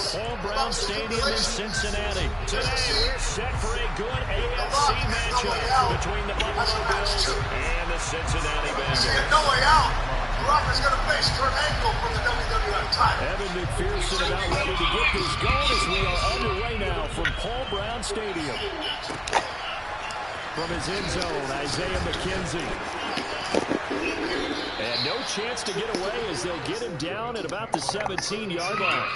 Paul Brown Stadium in Cincinnati. Today we're set for a good AFC matchup between the Buffalo Bills and the Cincinnati Bengals. No way out. Rock is going to face Kurt Angle from the WWF title. Evan McPherson about ready to get this going as we are underway now from Paul Brown Stadium. From his end zone, Isaiah McKenzie. And no chance to get away as they'll get him down at about the 17-yard line.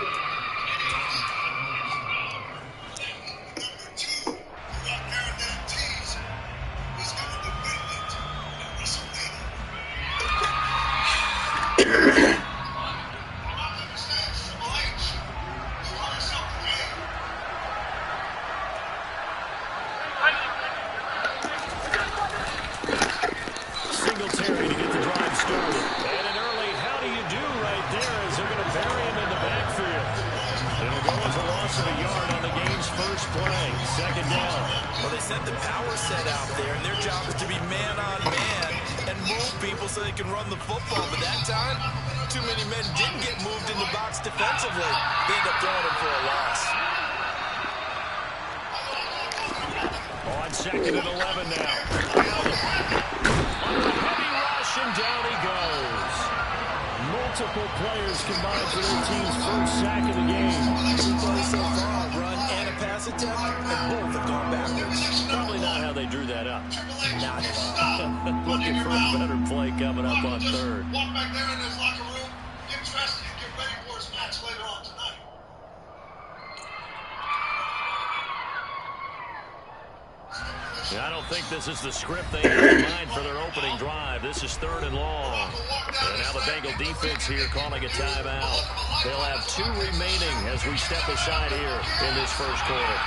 Second and 11 now. Under a heavy rush, and down he goes. Multiple players combined for their team's first sack of the game. So far, a run and a pass attempt, and both have gone backwards. Probably not how they drew that up. Not at all. Looking for a better play coming up on third. Walk back there in his locker room, get dressed, and get ready for his match later on tonight. I don't think this is the script they had in mind for their opening drive. This is third and long. And now the Bengal defense here calling a timeout. They'll have 2 remaining as we step aside here in this first quarter.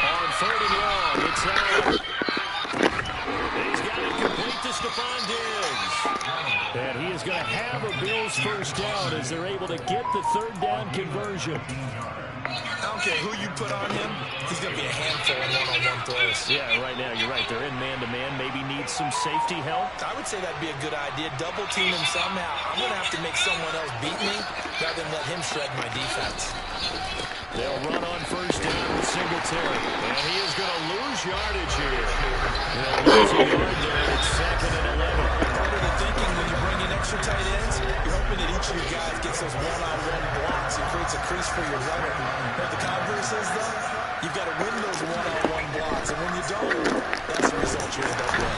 On third and long, it's out. He's got it complete to Stephon Diggs. And he is going to have a Bills first down as they're able to get the third down conversion. I don't care who you put on him, he's going to be a handful in one-on-one throws. Yeah, right now, you're right. They're in man-to-man. Maybe needs some safety help. I would say that'd be a good idea. Double team him somehow. I'm going to have to make someone else beat me rather than let him shred my defense. They'll run on first down with Singletary. And he is going to lose yardage here. They'll lose a yard there. It's second and 11. Part of the thinking when you bring in extra tight ends, you're hoping that each of your guys gets those one-on-one blocks and creates a crease for your runner. But the converse is, though, you've got to win those one-on-one blocks. And when you don't, that's the result you end up with.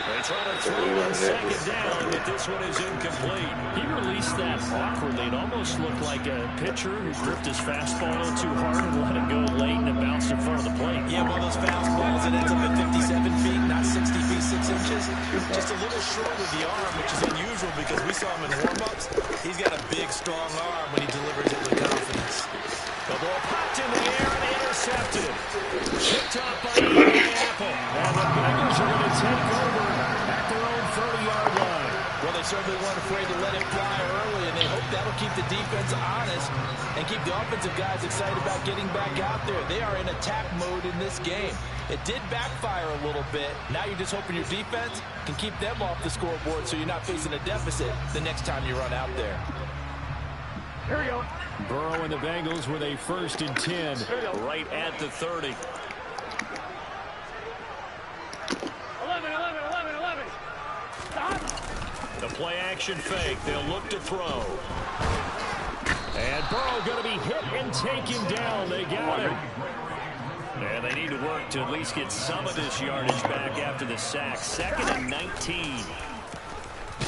They try to throw on second down, but this one is incomplete. He released that awkwardly. It almost looked like a pitcher who gripped his fastball a little too hard and let it go late, and it bounced in front of the plate. Yeah, one of those fastballs that ends up at 57 feet, not 60 feet, 6 inches. Just a little short with the arm, which is unusual because we saw him in warm-ups. He's got a big, strong arm when he delivers it with confidence. The ball popped in the air and intercepted. Picked up by Apple. And the Bengals are going to take over at their own 30-yard line. Well, they certainly weren't afraid to let it fly early, and they hope that'll keep the defense honest and keep the offensive guys excited about getting back out there. They are in attack mode in this game. It did backfire a little bit. Now you're just hoping your defense can keep them off the scoreboard so you're not facing a deficit the next time you run out there. Here we go. Burrow and the Bengals with a 1st and 10 right at the 30. 11. Stop. The play action fake. They'll look to throw. And Burrow going to be hit and taken down. They got him. And they need to work to at least get some of this yardage back after the sack. 2nd and 19.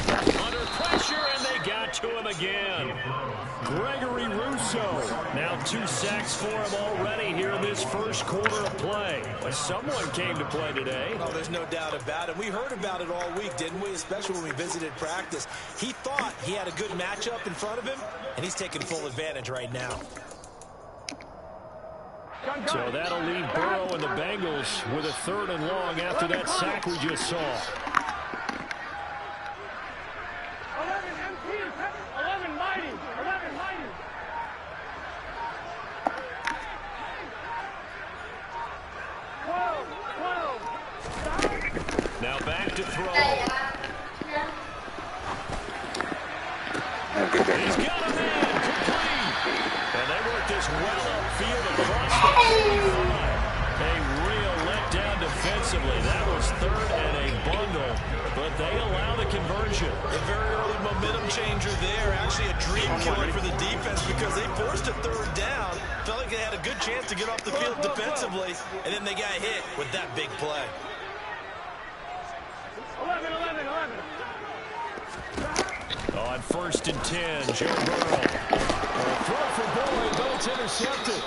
Under pressure, and they got to him again. Gregory Rousseau. Now 2 sacks for him already here in this first quarter of play. But someone came to play today. Oh, there's no doubt about it. We heard about it all week, didn't we? Especially when we visited practice. He thought he had a good matchup in front of him, and he's taking full advantage right now. So that'll leave Burrow and the Bengals with a 3rd and long after that sack we just saw. 11 mighty. to throw. He's got a man complete. And they work this well upfield across the 45. A real letdown defensively. That was third and a bundle, but they allow the conversion. A very early momentum changer there. Actually a dream killer for the defense because they forced a third down. Felt like they had a good chance to get off the field defensively, and then they got hit with that big play. 11, 11, 11. On 1st and 10, Joe Burrow. Throw for Boyd, but it's intercepted.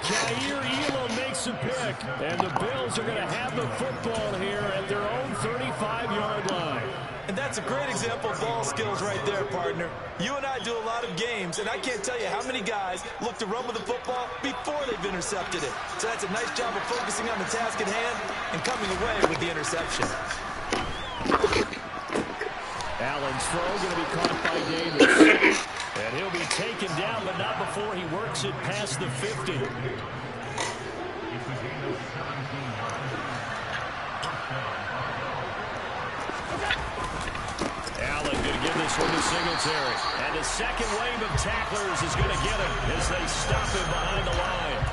Jair Elam makes a pick, and the Bills are going to have the football here at their own 35-yard line. And that's a great example of ball skills right there, partner. You and I do a lot of games, and I can't tell you how many guys look to run with the football before they've intercepted it. So that's a nice job of focusing on the task at hand and coming away with the interception. Allen's throw going to be caught by Davis. And he'll be taken down, but not before he works it past the 50. Allen going to give this one to Singletary. And the second wave of tacklers is going to get him as they stop him behind the line.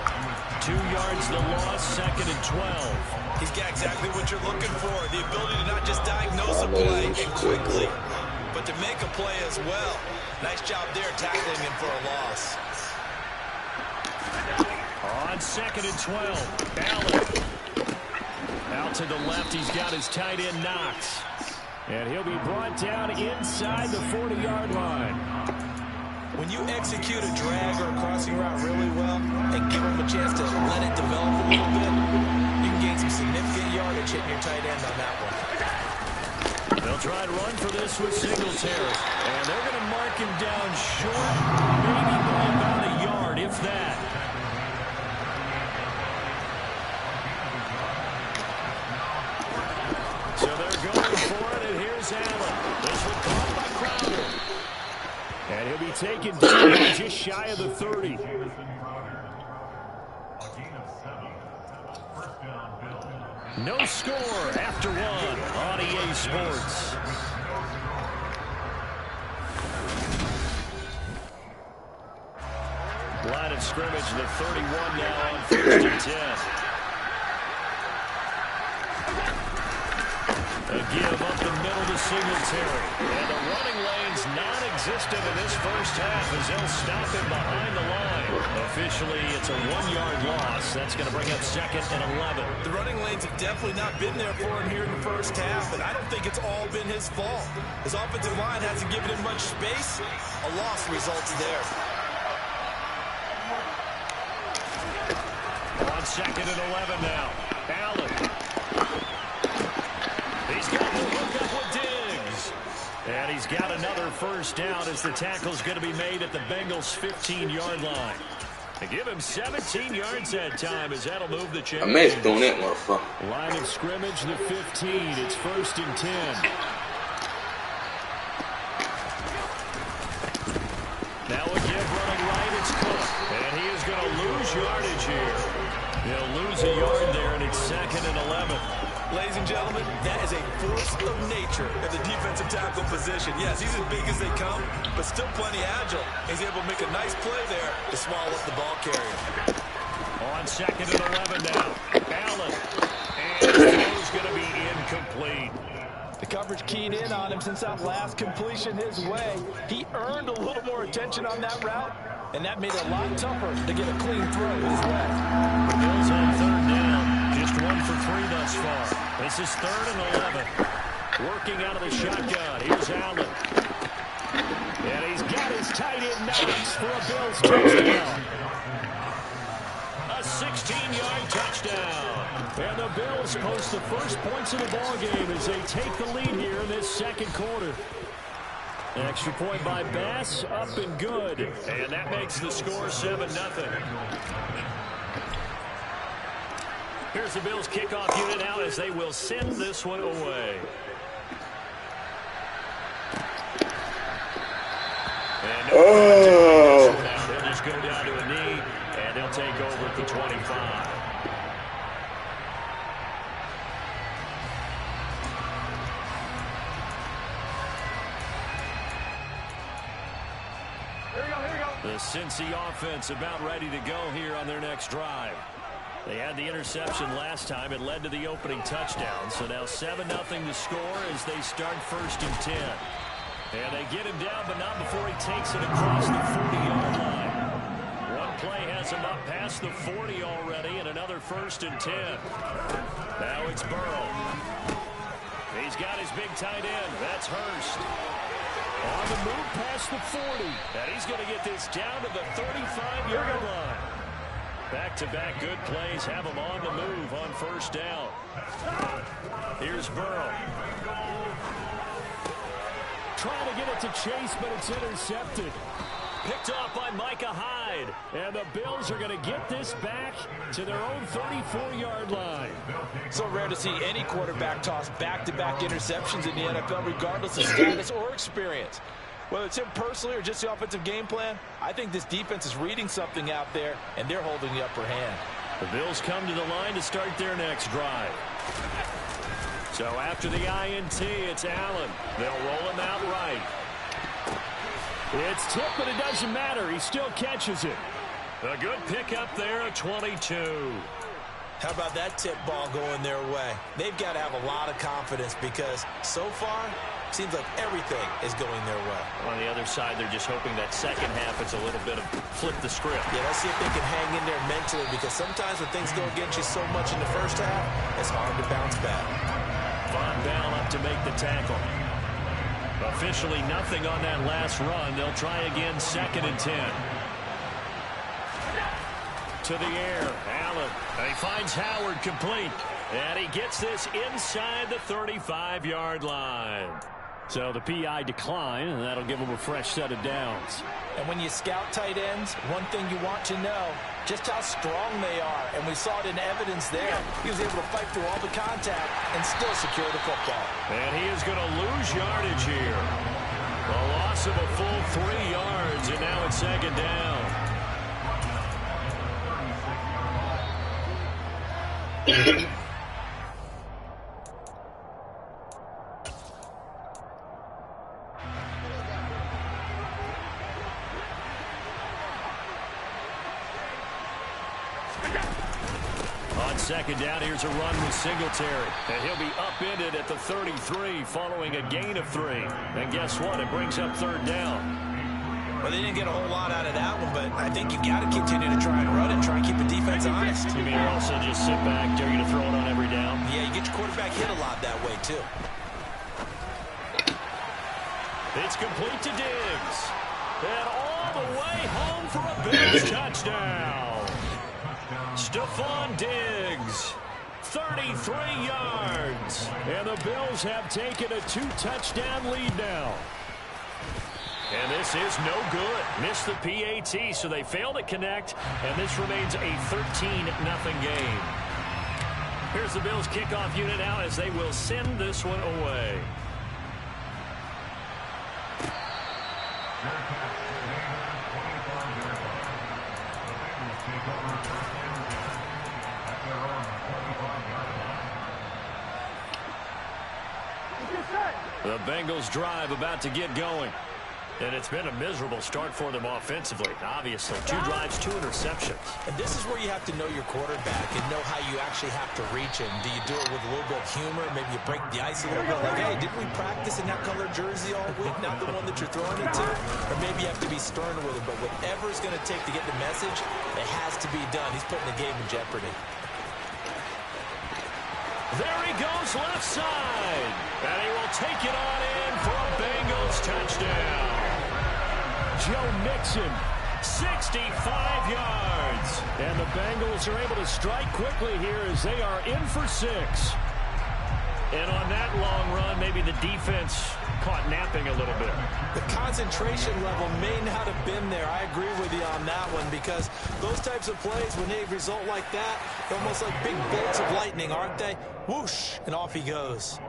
2 yards the loss, 2nd and 12. He's got exactly what you're looking for. The ability to not just diagnose a play and quickly, but to make a play as well. Nice job there tackling him for a loss. On 2nd and 12, Allen. Out to the left, he's got his tight end Knox. And he'll be brought down inside the 40-yard line. When you execute a drag or a crossing route really well and give him a chance to let it develop a little bit, you can gain some significant yardage hitting your tight end on that one. They'll try to run for this with Singletary. And they're going to mark him down short, maybe by about a yard, if that. So they're going for it, and here's Allen. This one caught by Crowder. And he'll be taken down just shy of the 30. No score after one on EA Sports. Line of scrimmage, the 31 now on 1st and 10. A give up the middle to Singletary. And the running lane's non-existent in this first half as they'll stop him behind the line. Officially, it's a 1-yard loss. That's going to bring up 2nd and 11. The running lanes have definitely not been there for him here in the first half, and I don't think it's all been his fault. His offensive line hasn't given him much space. A loss results there. On 2nd and 11 now. Allen. He's got the hook up with Diggs. And he's got another first down as the tackle's going to be made at the Bengals' 15-yard line. They give him 17 yards that time as that'll move the chains. I missed doing that, motherfucker. Line of scrimmage, the 15. It's 1st and 10. Now a give running right, it's Cook. And he is going to lose yardage here. He'll lose a yard there, and it's 2nd and 11. Ladies and gentlemen, that is a force of nature at the defensive tackle position. Yes, he's as big as they come, but still plenty agile. He's able to make a nice play there to swallow up the ball carrier. On 2nd and 11 now. Allen. And it's going to be incomplete. The coverage keyed in on him since that last completion his way. He earned a little more attention on that route, and that made it a lot tougher to get a clean throw his way. The Bills on 3rd down. Just 1 for 3 thus far. This is 3rd and 11. Working out of the shotgun. Here's Allen. And he's got his tight end Knox for a Bills touchdown. A 16-yard touchdown. And the Bills post the first points of the ballgame as they take the lead here in this 2nd quarter. An extra point by Bass, up and good. And that makes the score 7-0. Here's the Bills kickoff unit out as they will send this one away. And they'll just go down to a knee, and they'll take over at the 25. The Cincy offense about ready to go here on their next drive. They had the interception last time. It led to the opening touchdown. So now 7-0 to score as they start 1st and 10. And they get him down, but not before he takes it across the 40-yard line. One play has him up past the 40 already, and another 1st and 10. Now it's Burrow. He's got his big tight end. That's Hurst. On the move past the 40. And he's going to get this down to the 35-yard line. Back-to-back good plays have him on the move on 1st down. Here's Burrow. Trying to get it to Chase, but it's intercepted. Picked off by Micah Hyde. And the Bills are going to get this back to their own 34-yard line. So rare to see any quarterback toss back-to-back interceptions in the NFL, regardless of status or experience. Whether it's him personally or just the offensive game plan, I think this defense is reading something out there, and they're holding the upper hand. The Bills come to the line to start their next drive. So after the INT, it's Allen. They'll roll him out right. It's tipped, but it doesn't matter. He still catches it. A good pickup there at 22. How about that tip ball going their way? They've got to have a lot of confidence because so far, it seems like everything is going their way. On the other side, they're just hoping that second half it's a little bit of flip the script. Yeah, let's see if they can hang in there mentally because sometimes when things go against you so much in the first half, it's hard to bounce back. Von Bell up to make the tackle. Officially nothing on that last run. They'll try again 2nd and 10. To the air, Allen. He finds Howard complete. And he gets this inside the 35-yard line. So the PI decline, and that'll give him a fresh set of downs. And when you scout tight ends, one thing you want to know, just how strong they are. And we saw it in evidence there. He was able to fight through all the contact and still secure the football. And he is going to lose yardage here. A loss of a full 3 yards, and now it's 2nd down. On 2nd down, here's a run with Singletary. And he'll be upended at the 33 following a gain of 3. And guess what? It brings up 3rd down. Well, they didn't get a whole lot out of that one, but I think you got to continue to try and run and try and keep the defense honest. You mean also just sit back, dare you to throw it on every down? Yeah, you get your quarterback hit a lot that way, too. It's complete to Diggs. And all the way home for a Bills touchdown. Stephon Diggs, 33 yards. And the Bills have taken a 2-touchdown lead now. And this is no good. Missed the PAT, so they fail to connect, and this remains a 13-0 game. Here's the Bills kickoff unit now as they will send this one away. The Bengals drive about to get going. And it's been a miserable start for them offensively. Obviously, 2 drives, 2 interceptions. And this is where you have to know your quarterback and know how you actually have to reach him. Do you do it with a little bit of humor? Maybe you break the ice a little bit. Like, hey, didn't we practice in that color jersey all week? Not the one that you're throwing it to? Or maybe you have to be stern with him. But whatever it's going to take to get the message, it has to be done. He's putting the game in jeopardy. There he goes left side. And he will take it on in for a Bengals touchdown. Joe Mixon, 65 yards. And the Bengals are able to strike quickly here as they are in for 6. And on that long run, maybe the defense caught napping a little bit. The concentration level may not have been there. I agree with you on that one because those types of plays, when they result like that, they're almost like big bolts of lightning, aren't they? Whoosh, and off he goes.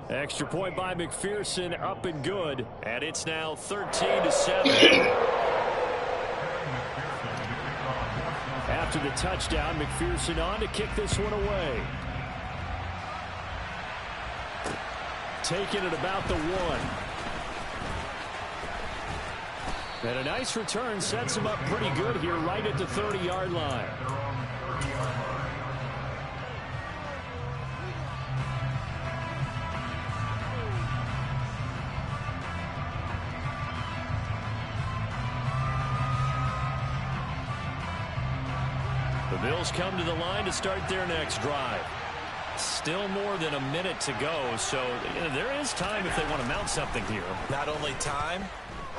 Extra point by McPherson, up and good. And it's now 13-7. After the touchdown, McPherson on to kick this one away. Taking it about the 1. And a nice return sets him up pretty good here right at the 30-yard line. The Bills come to the line to start their next drive. Still more than a minute to go, so there is time if they want to mount something here. Not only time,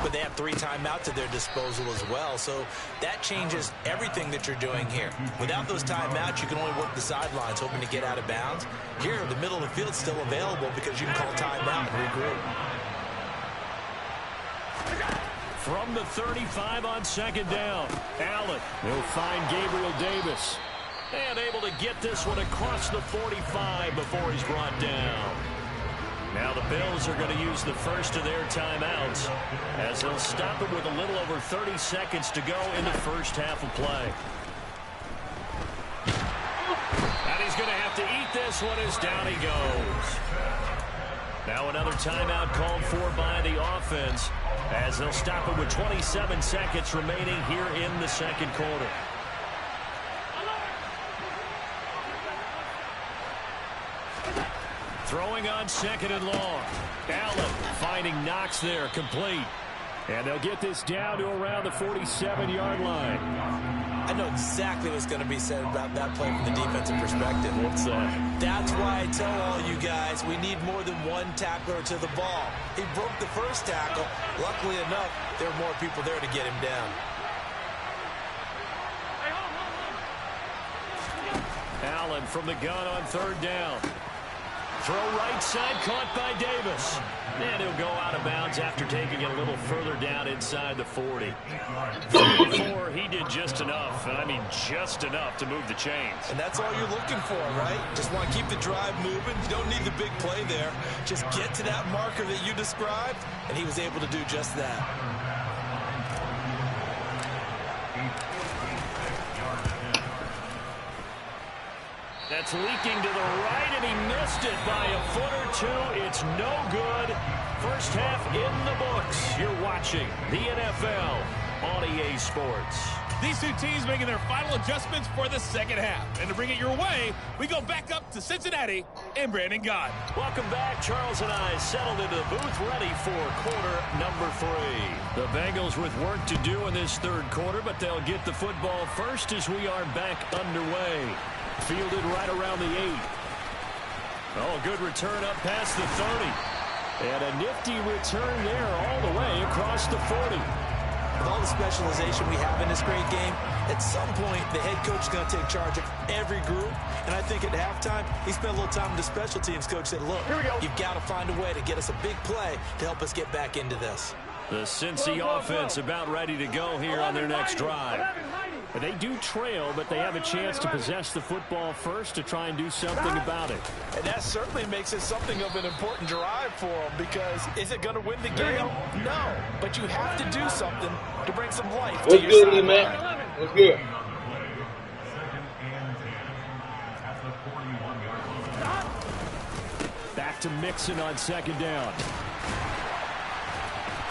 but they have 3 timeouts at their disposal as well, so that changes everything that you're doing here. Without those timeouts, you can only work the sidelines, hoping to get out of bounds. Here, the middle of the field is still available because you can call timeout and regroup. From the 35 on second down, Allen will find Gabriel Davis. And able to get this one across the 45 before he's brought down. Now the Bills are going to use the first of their timeouts as they'll stop it with a little over 30 seconds to go in the first half of play. And he's going to have to eat this one as down he goes. Now another timeout called for by the offense as they'll stop it with 27 seconds remaining here in the second quarter. Throwing on second and long. Allen finding Knox there, complete. And they'll get this down to around the 47-yard line. I know exactly what's going to be said about that play from the defensive perspective. What's that? That's why I tell all you guys we need more than one tackler to the ball. He broke the first tackle. Luckily enough, there were more people there to get him down. Allen from the gun on third down. Throw right side, caught by Davis. And he'll go out of bounds after taking it a little further down inside the 40. Before, he did just enough, I mean just enough to move the chains. And that's all you're looking for, right? Just want to keep the drive moving. You don't need the big play there. Just get to that marker that you described, and he was able to do just that. That's leaking to the right, and he missed it by a foot or two. It's no good. First half in the books. You're watching the NFL on EA Sports. These two teams making their final adjustments for the second half. And to bring it your way, we go back up to Cincinnati and Brandon Gott. Welcome back. Charles and I settled into the booth ready for quarter number 3. The Bengals with work to do in this third quarter, but they'll get the football first as we are back underway. Fielded right around the 8. Oh, good return up past the 30. And a nifty return there all the way across the 40. With all the specialization we have in this great game, at some point the head coach is going to take charge of every group. And I think at halftime, he spent a little time with the special teams coach, said, look, you've got to find a way to get us a big play to help us get back into this. The Cincy offense about ready to go here on their next drive. They do trail, but they have a chance to possess the football first to try and do something about it. And that certainly makes it something of an important drive for them, because is it going to win the game? No, but you have to do something to bring some life to your good, Matt? What's good? Back to Mixon on second down.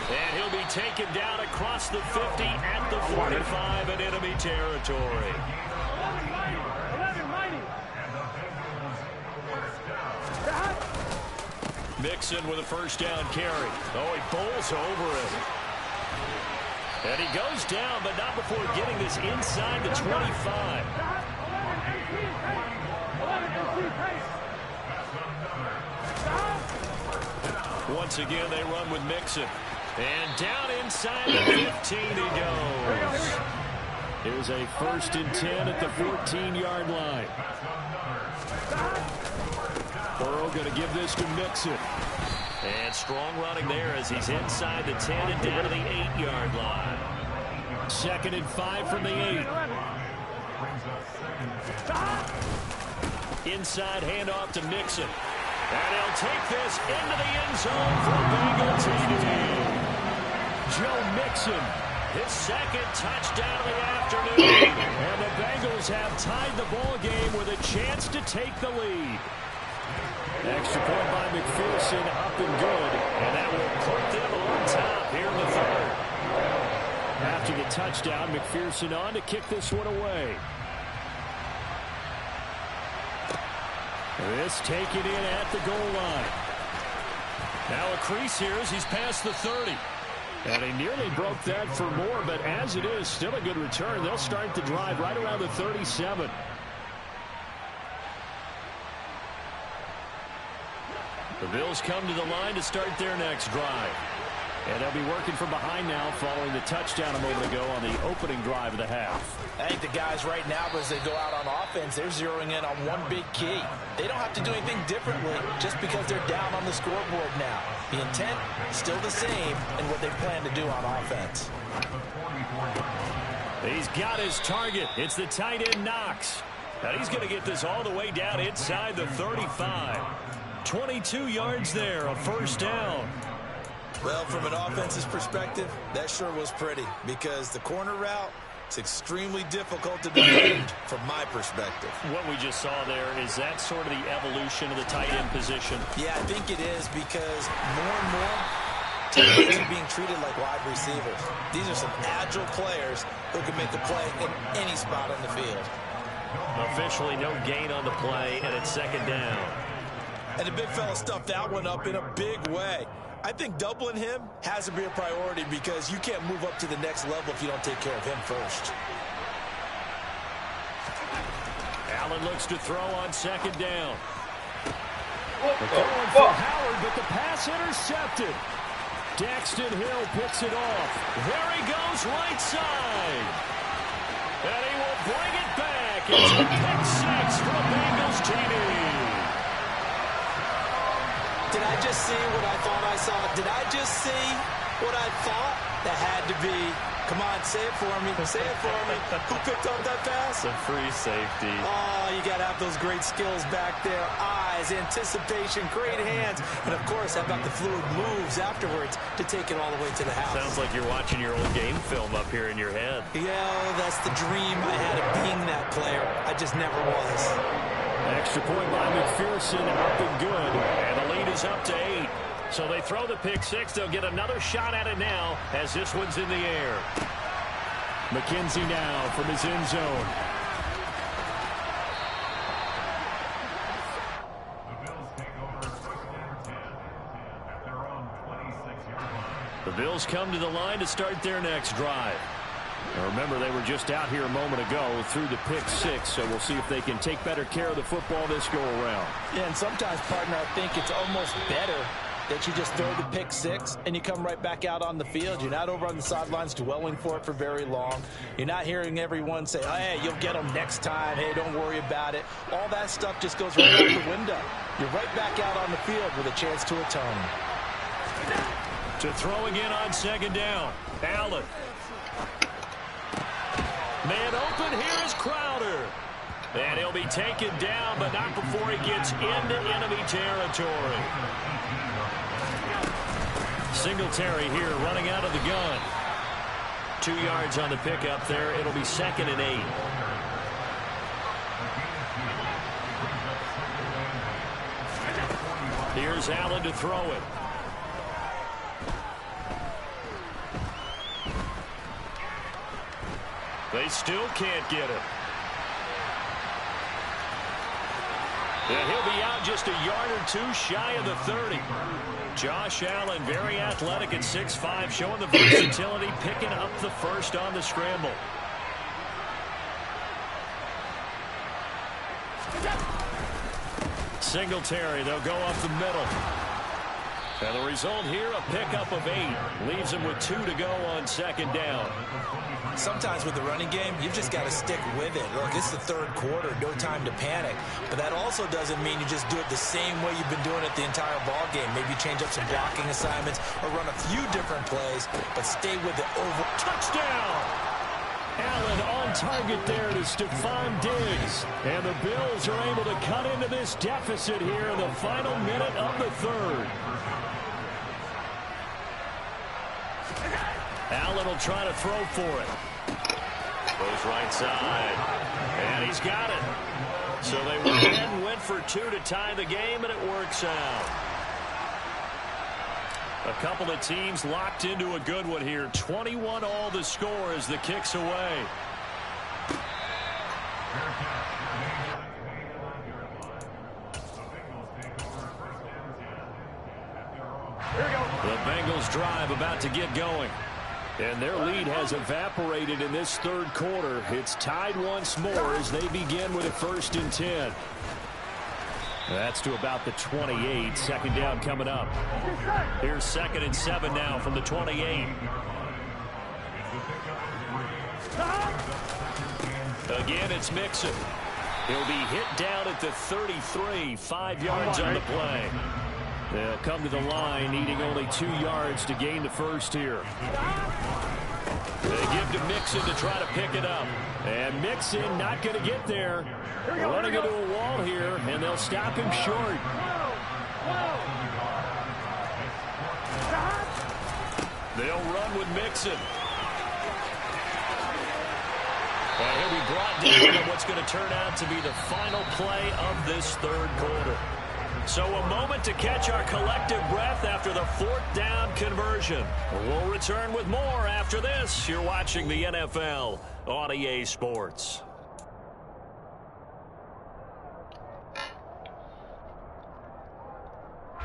And he'll be taken down across the 50 at the 45 in enemy territory. Mixon with a first down carry. Oh, he bowls over it. And he goes down, but not before getting this inside the 25. Once again, they run with Mixon. And down inside the 15 he goes. Here's a 1st and 10 at the 14-yard line. Burrow going to give this to Mixon. And strong running there as he's inside the 10 and down to the 8-yard line. 2nd and 5 from the 8. Inside handoff to Mixon. And he'll take this into the end zone for a Bengal TD. Joe Mixon, his 2nd touchdown of the afternoon. And the Bengals have tied the ball game with a chance to take the lead. Extra point by McPherson, up and good. And that will put them on top here in the third. After the touchdown, McPherson on to kick this one away. This taken in at the goal line. Now a crease here as he's past the 30. And he nearly broke that for more, but as it is, still a good return. They'll start the drive right around the 37. The Bills come to the line to start their next drive. And they'll be working from behind now following the touchdown a moment ago on the opening drive of the half. I think the guys right now, as they go out on offense, they're zeroing in on one big key. They don't have to do anything differently just because they're down on the scoreboard now. The intent still the same in what they plan to do on offense. He's got his target. It's the tight end Knox. Now he's going to get this all the way down inside the 35. 22 yards there, a first down. Well, from an offense's perspective, that sure was pretty because the corner route is extremely difficult to defend from my perspective. What we just saw there, is that sort of the evolution of the tight end position? Yeah, I think it is because more and more tight ends are being treated like wide receivers. These are some agile players who can make a play in any spot on the field. Officially no gain on the play, and it's second down. And the big fella stuffed that one up in a big way. I think doubling him has to be a priority because you can't move up to the next level if you don't take care of him first. Allen looks to throw on second down. They're going for Howard, but the pass intercepted. Daxton Hill picks it off. There he goes, right side. And he will bring it back. It's a pick six for the Bengals TD. Did I just see what I thought I saw? Did I just see what I thought? That had to be. Come on, say it for me. Say it for me. Who picked up that pass? A free safety. Oh, you got to have those great skills back there. Eyes, anticipation, great hands. And, of course, how about the fluid moves afterwards to take it all the way to the house? Sounds like you're watching your old game film up here in your head. Yeah, that's the dream I had of being that player. I just never was. Extra point by McPherson, up and good. And the lead is up to 8. So they throw the pick six. They'll get another shot at it now as this one's in the air. McKenzie now from his end zone. The Bills come to the line to start their next drive. Now remember, they were just out here a moment ago through the pick six, so we'll see if they can take better care of the football this go around. Yeah, and sometimes, partner, I think it's almost better that you just throw the pick six and you come right back out on the field. You're not over on the sidelines dwelling for it for very long. You're not hearing everyone say, oh, hey, you'll get them next time. Hey, don't worry about it. All that stuff just goes right out the window. You're right back out on the field with a chance to atone. To throw again on second down. Allen. Man open, here is Crowder. And he'll be taken down, but not before he gets into enemy territory. Singletary here running out of the gun. 2 yards on the pickup there. It'll be 2nd and 8. Here's Allen to throw it. They still can't get it. And he'll be out just a yard or two shy of the 30. Josh Allen, very athletic at 6'5", showing the versatility, picking up the first on the scramble. Singletary, they'll go up the middle. And the result here, a pickup of 8. Leaves him with 2 to go on second down. Sometimes with the running game, you've just got to stick with it. Look, it's the third quarter, no time to panic. But that also doesn't mean you just do it the same way you've been doing it the entire ball game. Maybe change up some blocking assignments or run a few different plays, but stay with it over. Touchdown! Allen on target there to Stephon Diggs. And the Bills are able to cut into this deficit here in the final minute of the third. Allen will try to throw for it. Goes right side. And he's got it. So they went ahead and went for 2 to tie the game, and it works out. A couple of teams locked into a good one here. 21 all the score as the kick's away. The Bengals drive about to get going. And their lead has evaporated in this third quarter. It's tied once more as they begin with a 1st and 10. That's to about the 28. 2nd down coming up. Here's 2nd and 7 now from the 28. Again, it's Mixon. He'll be hit down at the 33. 5 yards on the play. They'll come to the line, needing only 2 yards to gain the first here. They give to Mixon to try to pick it up. And Mixon not going to get there. Running into a wall here, and they'll stop him short. They'll run with Mixon. And he'll be brought down on what's going to turn out to be the final play of this third quarter. So a moment to catch our collective breath after the 4th down conversion. We'll return with more after this. You're watching the NFL on EA Sports.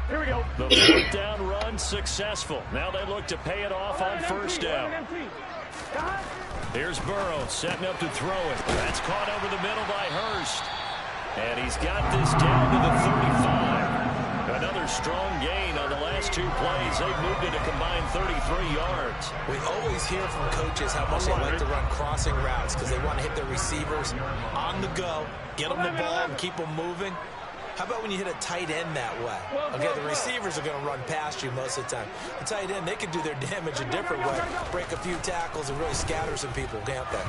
Here we go. The 4th down run successful. Now they look to pay it off on 1st down. Here's Burrow setting up to throw it. That's caught over the middle by Hurst. And he's got this down to the 35. Another strong gain on the last 2 plays. They've moved it a combined 33 yards. We always hear from coaches how much they like to run crossing routes because they want to hit their receivers on the go, get them the ball, and keep them moving. How about when you hit a tight end that way? Okay, the receivers are going to run past you most of the time. The tight end, they can do their damage a different way, break a few tackles and really scatter some people, can't they?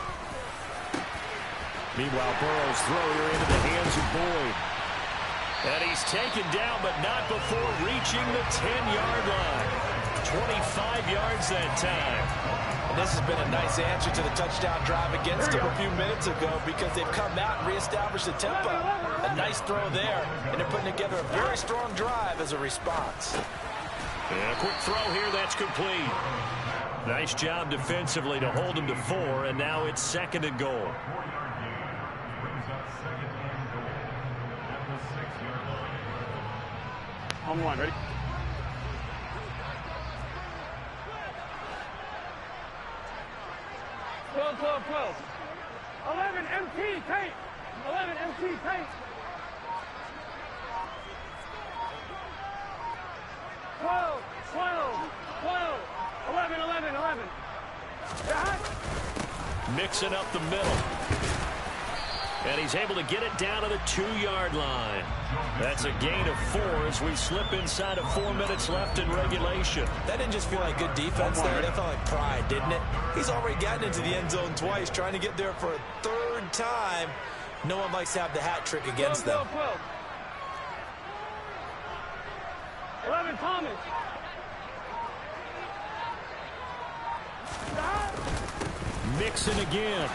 Meanwhile, Burrow's throw here into the hands of Boyd. And he's taken down, but not before reaching the 10-yard line. 25 yards that time. And this has been a nice answer to the touchdown drive against them a few minutes ago because they've come out and reestablished the tempo. A nice throw there, and they're putting together a very strong drive as a response. And a quick throw here, that's complete. Nice job defensively to hold him to 4, and now it's 2nd and goal. On the line, ready? Twelve. 11 MT tape. 11 MT tape. 12. 11. Mixing up the middle. And he's able to get it down to the 2-yard line. That's a gain of 4 as we slip inside of 4 minutes left in regulation. That didn't just feel like good defense there. That felt like pride, didn't it? He's already gotten into the end zone twice, trying to get there for a 3rd time. No one likes to have the hat trick against them. 11 Thomas. Mixon again.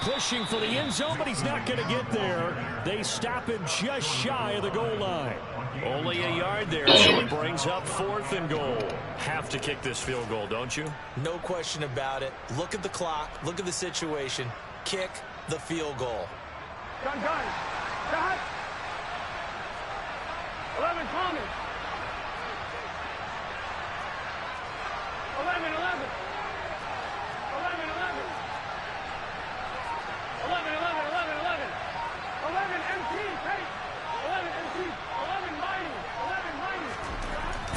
Pushing for the end zone, but he's not going to get there. They stop him just shy of the goal line. Only a yard there, so it brings up 4th and goal. Have to kick this field goal, don't you? No question about it. Look at the clock. Look at the situation. Kick the field goal. Gun. Shot. 11 Thomas. 11. 11 MT tape. 11 MT. 11 mighty.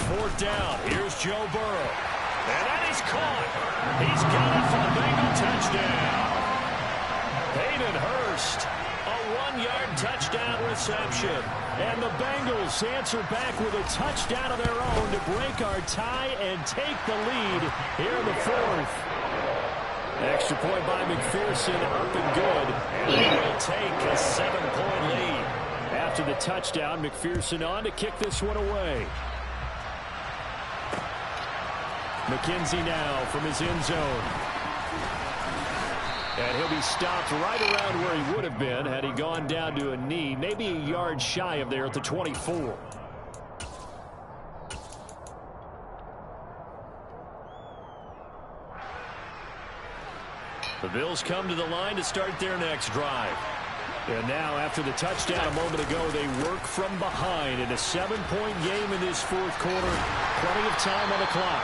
4th down. Here's Joe Burrow. And that is caught. He's got it for the Bengal touchdown. Hayden Hurst, a 1-yard touchdown reception. And the Bengals answer back with a touchdown of their own to break our tie and take the lead here in the 4th. Extra point by McPherson, up and good. And they will take a 7-point lead. After the touchdown, McPherson on to kick this one away. McKenzie now from his end zone. And he'll be stopped right around where he would have been had he gone down to a knee, maybe a yard shy of there at the 24. The Bills come to the line to start their next drive. And now, after the touchdown a moment ago, they work from behind in a 7-point game in this fourth quarter. Plenty of time on the clock.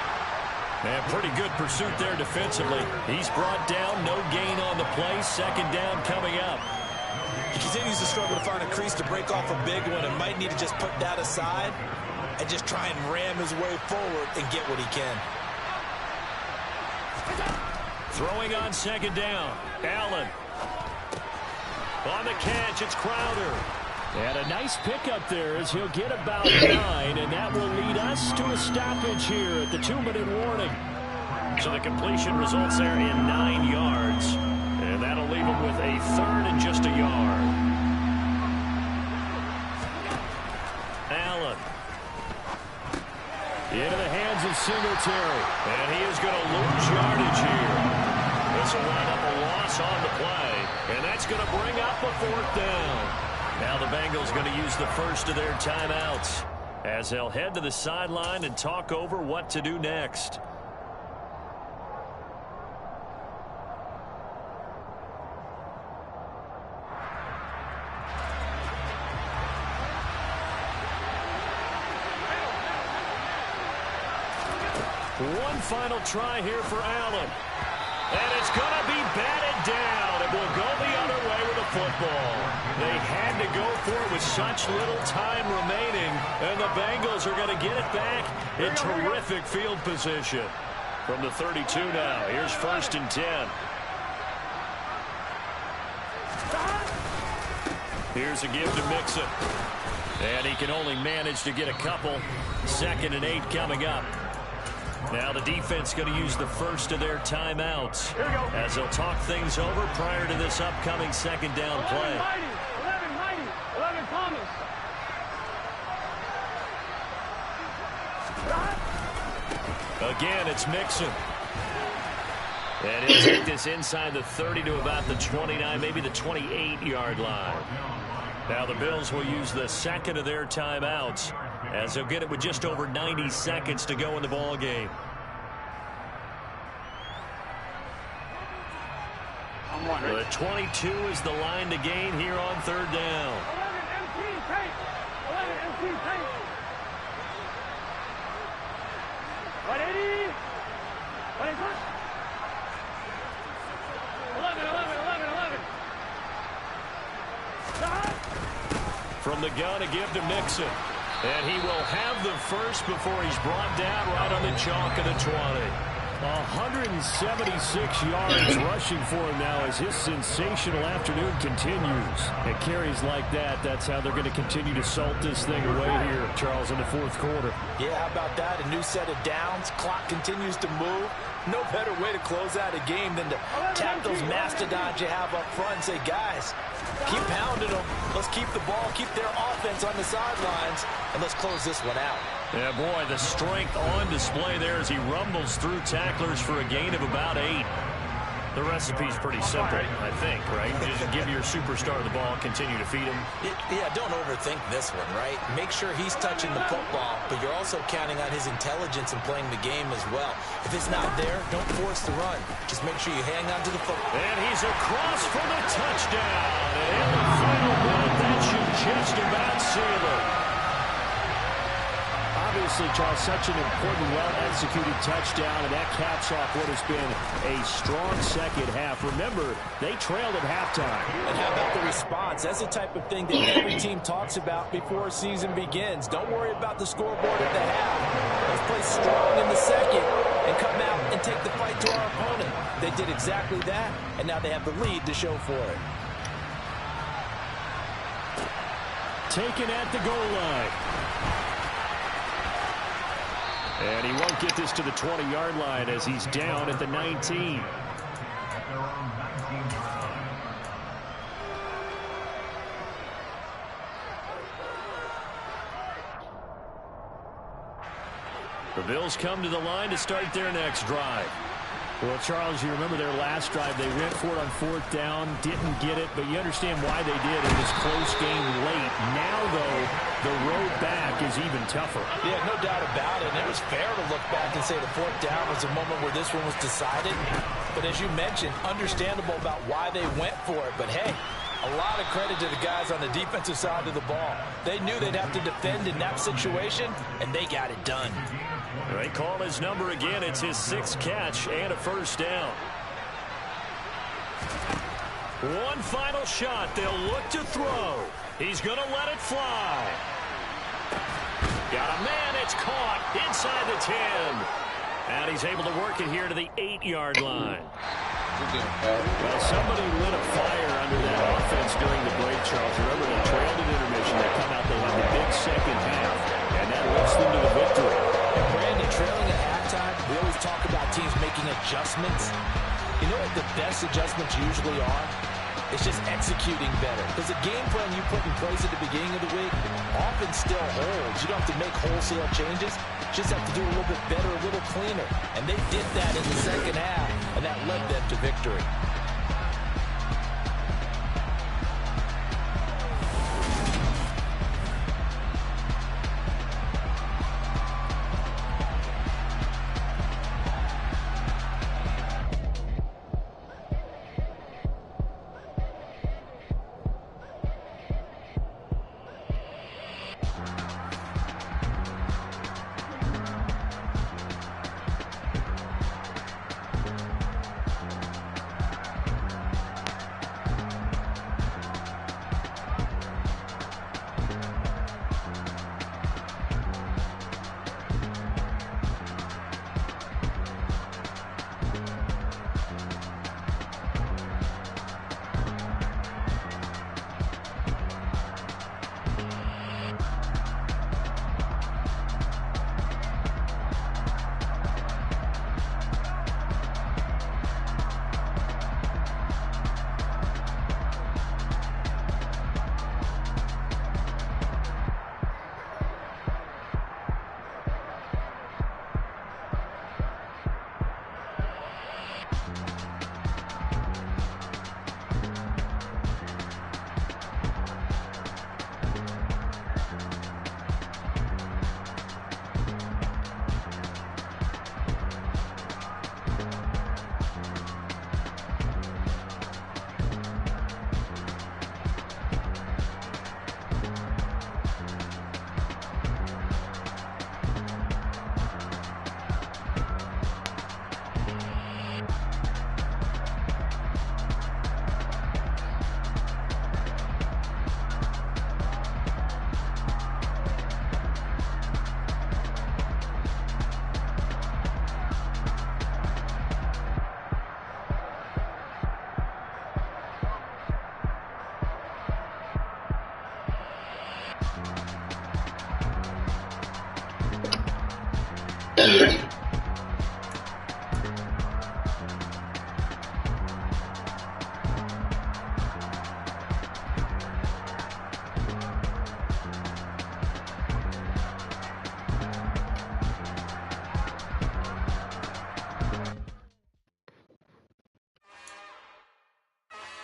And pretty good pursuit there defensively. He's brought down, no gain on the play. Second down coming up. He continues to struggle to find a crease to break off a big one and might need to just put that aside and just try and ram his way forward and get what he can. Throwing on second down. Allen. On the catch, it's Crowder. And a nice pickup there as he'll get about 9, and that will lead us to a stoppage here at the 2-minute warning. So the completion results there in 9 yards, and that'll leave him with a third and just a yard. Allen. Into the hands of Singletary, and he is going to lose yardage here. This will wind up a loss on the play, and that's going to bring up a fourth down. Now the Bengals going to use the first of their timeouts as they'll head to the sideline and talk over what to do next. One final try here for Allen. And it's going to be batted down. It will go the other way with the football. They had to go for it with such little time remaining. And the Bengals are going to get it back in terrific field position. From the 32 now, here's 1st and 10. Here's a give to Mixon. And he can only manage to get a couple. 2nd and 8 coming up. Now the defense going to use the first of their timeouts as they'll talk things over prior to this upcoming second down play. 11 Thomas. Again, it's Mixon. And he'll take this inside the 30 to about the 29, maybe the 28-yard line. Now the Bills will use the second of their timeouts as they'll get it with just over 90 seconds to go in the ball game. The 22 is the line to gain here on 3rd down. 11 MT tape. 11 MT tape. 180. 11. From the gun, a give to Mixon. And he will have the first before he's brought down right on the chalk of the 20. 176 yards rushing for him now as his sensational afternoon continues. It carries like that. That's how they're going to continue to salt this thing away here, Charles, in the fourth quarter. Yeah, how about that? A new set of downs. Clock continues to move. No better way to close out a game than to tap those mastodons you have up front and say, guys, keep pounding them. Let's keep the ball, keep their offense on the sidelines, and let's close this one out. Yeah, boy, the strength on display there as he rumbles through tacklers for a gain of about 8. The recipe's pretty simple, I think, right? Just give your superstar the ball, continue to feed him. Yeah, don't overthink this one, right? Make sure he's touching the football, but you're also counting on his intelligence in playing the game as well. If it's not there, don't force the run. Just make sure you hang on to the football. And he's across for the touchdown. And in the final minute, that should just about seal it. Obviously, Charles, such an important, well-executed touchdown, and that caps off what has been a strong second half. Remember, they trailed at halftime. And how about the response? That's the type of thing that every team talks about before a season begins. Don't worry about the scoreboard at the half. Let's play strong in the second and come out and take the fight to our opponent. They did exactly that, and now they have the lead to show for it. Taken at the goal line. And he won't get this to the 20-yard line as he's down at the 19. The Bills come to the line to start their next drive. Well, Charles, you remember their last drive. They went for it on 4th down, didn't get it, but you understand why they did. It was close game late. Now, though, the road back is even tougher. Yeah, no doubt about it. And it was fair to look back and say the fourth down was a moment where this one was decided. But as you mentioned, understandable about why they went for it. But hey, a lot of credit to the guys on the defensive side of the ball. They knew they'd have to defend in that situation, and they got it done. They call his number again. It's his 6th catch and a first down. One final shot. They'll look to throw. He's going to let it fly. Got a man. It's caught inside the 10. And he's able to work it here to the 8-yard line. Well, somebody lit a fire under that offense during the break, Charles. Remember, they trailed at intermission. They come out, they have the big second half, and that lifts them to the victory. And Brandon, trailing at halftime, we always talk about teams making adjustments. You know what the best adjustments usually are? It's just executing better. Because the game plan you put in place at the beginning of the week often still holds. You don't have to make wholesale changes. You just have to do a little bit better, a little cleaner. And they did that in the second half, and that led them to victory.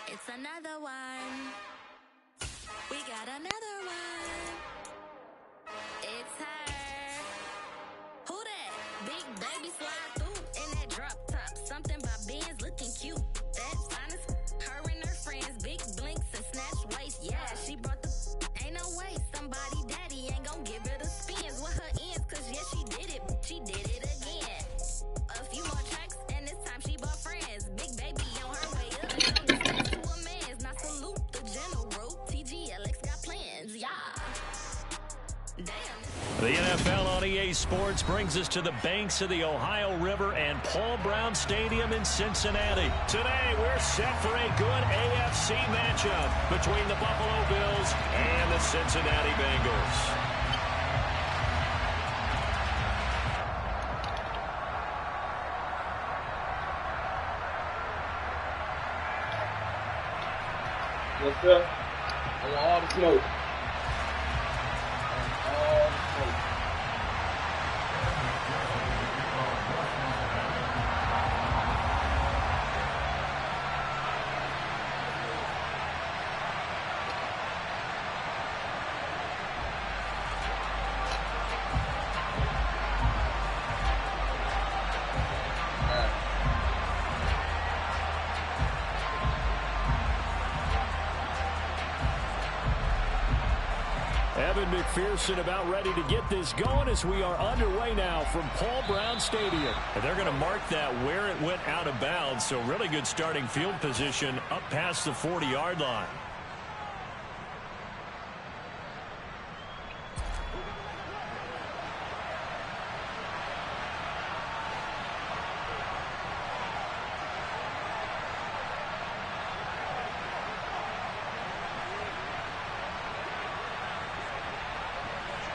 It's another one. We got another one. It's her. Who that? Big baby slide through in that drop top. Something by Benz looking cute. That's honest. Her and her friends, big blinks and snatch waist. Yeah, she brought the. Ain't no way somebody daddy ain't gon' give her the spins with her ends. Cause yeah, she did it. She did it again. A few more tracks and this time she bought friends. Big baby on her way up. To a man's. Not salute the general. TGLX got plans. Yeah. Damn. The NFL on EA Sports brings us to the banks of the Ohio River and Paul Brown Stadium in Cincinnati. Today, we're set for a good AFC matchup between the Buffalo Bills and the Cincinnati Bengals. Yes, sir. I want all the smoke. All the smoke. Evan McPherson about ready to get this going as we are underway now from Paul Brown Stadium. And they're going to mark that where it went out of bounds, so really good starting field position up past the 40-yard line.